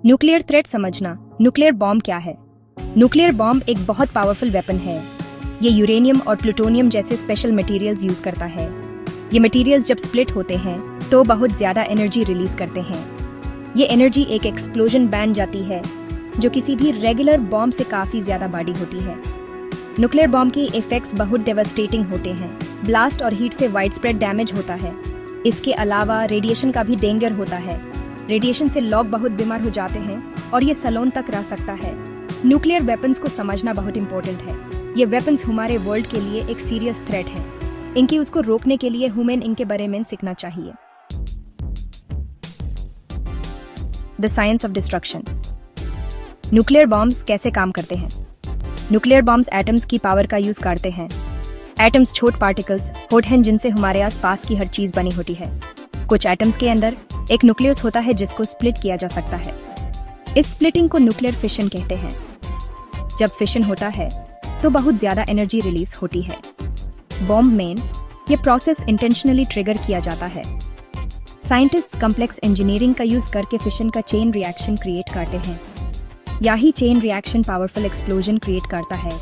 Nuclear threat समझना। Nuclear bomb क्या है? न्यूक्लियर बॉम्ब एक बहुत पावरफुल वेपन है। ये यूरेनियम और प्लूटोनियम जैसे स्पेशल मटेरियल्स यूज करता है। ये मटेरियल्स जब स्प्लिट होते हैं तो बहुत ज्यादा एनर्जी रिलीज करते हैं। ये एनर्जी एक एक्सप्लोजन बन जाती है जो किसी भी रेगुलर बॉम्ब से काफी ज्यादा बड़ी होती है। न्यूक्लियर बॉम्ब की इफेक्ट्स बहुत डेवास्टेटिंग होते हैं। ब्लास्ट और हीट से वाइड स्प्रेड डैमेज होता है। इसके अलावा रेडिएशन का भी डेंजर होता है। रेडिएशन से लोग बहुत बीमार हो जाते हैं और ये सालों तक रह सकता है। न्यूक्लियर वेपन्स को समझना बहुत इंपॉर्टेंट है। ये वेपन्स हमारे वर्ल्ड के लिए एक सीरियस थ्रेट है। इनकी उसको रोकने के लिए हमें इनके बारे में सीखना चाहिए। The science of destruction. Nuclear bombs कैसे काम करते हैं? न्यूक्लियर बॉम्ब्स एटम्स की पावर का यूज करते हैं। एटम्स छोट पार्टिकल्स होते हैं जिनसे हमारे आसपास की हर चीज बनी होती है। कुछ एटम्स के अंदर एक न्यूक्लियस होता है जिसको स्प्लिट किया जा सकता है। इस स्प्लिटिंग को न्यूक्लियर फिशन कहते हैं। जब फिशन होता है तो बहुत ज्यादा एनर्जी रिलीज होती है। बॉम्ब में ये प्रोसेस इंटेंशनली ट्रिगर किया जाता है। साइंटिस्ट कॉम्प्लेक्स इंजीनियरिंग का यूज करके फिशन का चेन रिएक्शन क्रिएट करते हैं। यही chain reaction powerful explosion create करता है।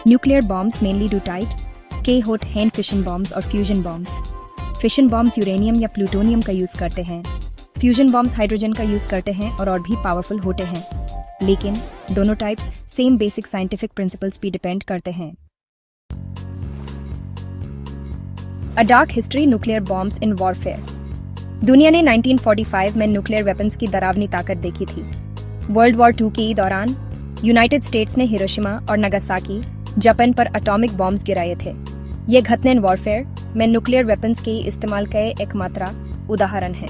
न्यूक्लियर बॉम्ब्स मेनली दो टाइप्स के होते हैं, फिशन बॉम्ब्स और fusion bombs. Fission bombs uranium या प्लूटोनियम का यूज करते हैं। फ्यूजन बॉम्ब्स हाइड्रोजन का यूज करते हैं और भी पावरफुल होते हैं। लेकिन दोनों types same basic scientific principles पे डिपेंड करते हैं। अ dark history nuclear bombs in warfare. दुनिया ने 1945 में न्यूक्लियर वेपन्स की डरावनी ताकत देखी थी। वर्ल्ड वॉर 2 के दौरान यूनाइटेड स्टेट्स ने हिरोशिमा और नागासाकी जापान पर एटॉमिक बॉम्ब्स गिराए थे। ये घटनाएं वॉरफेयर में न्यूक्लियर वेपन्स के इस्तेमाल के एक मात्रा उदाहरण है।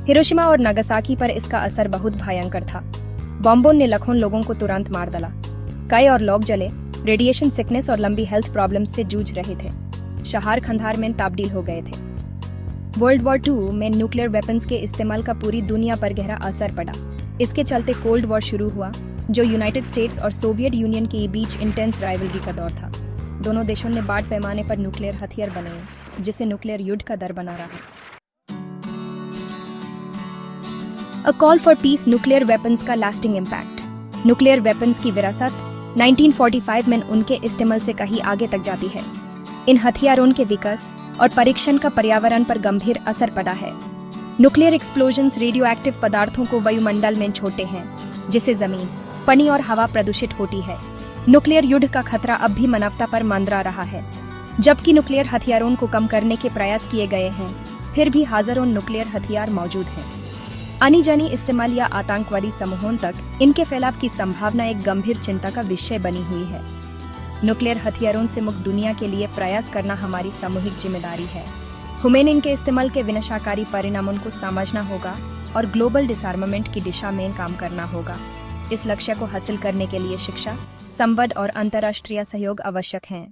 हिरोशिमा और नागासाकी पर इसका असर बहुत भयंकर था। बॉम्बों ने लाखों लोगों को तुरंत मार डाला। कई और लोग जले, रेडिएशन सिकनेस और लंबी हेल्थ प्रॉब्लम्स से जूझ रहे थे। शहर खंडार में तब्दील हो गए थे। वर्ल्ड वॉर 2 में न्यूक्लियर वेपन्स के इस्तेमाल का पूरी दुनिया पर गहरा असर पड़ा। इसके चलते कोल्ड वॉर शुरू हुआ, जो यूनाइटेड स्टेट्स और सोवियत यूनियन के बीच इंटेंस राइवलरी का दौर था। दोनों देशों ने बड़े पैमाने पर न्यूक्लियर हथियार बनाए, जिससे न्यूक्लियर युद्ध का डर बना रहा। A call for piece. Nuclear weapons का लास्टिंग इम्पैक्ट। न्यूक्लियर वेपन्स की विरासत 1945 में उनके इस्तेमाल से कहीं आगे तक जाती है। इन हथियारों के विकास और परीक्षण का पर्यावरण पर गंभीर असर पड़ा है। न्यूक्लियर एक्सप्लोजन्स रेडियो एक्टिव पदार्थों को वायुमंडल में छोड़ते हैं, जिससे जमीन, पानी और हवा प्रदूषित होती है। न्यूक्लियर युद्ध का खतरा अब भी मानवता पर मंडरा रहा है। जबकि न्यूक्लियर हथियारों को कम करने के प्रयास किए गए हैं, फिर भी हजारों न्यूक्लियर हथियार मौजूद हैं। आनी जानी इस्तेमाल या आतंकवादी समूहों तक इनके फैलाव की संभावना एक गंभीर चिंता का विषय बनी हुई है। न्यूक्लियर हथियारों से मुक्त दुनिया के लिए प्रयास करना हमारी सामूहिक जिम्मेदारी है। हमें इनके इस्तेमाल के विनाशकारी परिणामों को समझना होगा और ग्लोबल डिसआर्मामेंट की दिशा में काम करना होगा। इस लक्ष्य को हासिल करने के लिए शिक्षा, संवाद और अंतर्राष्ट्रीय सहयोग आवश्यक हैं।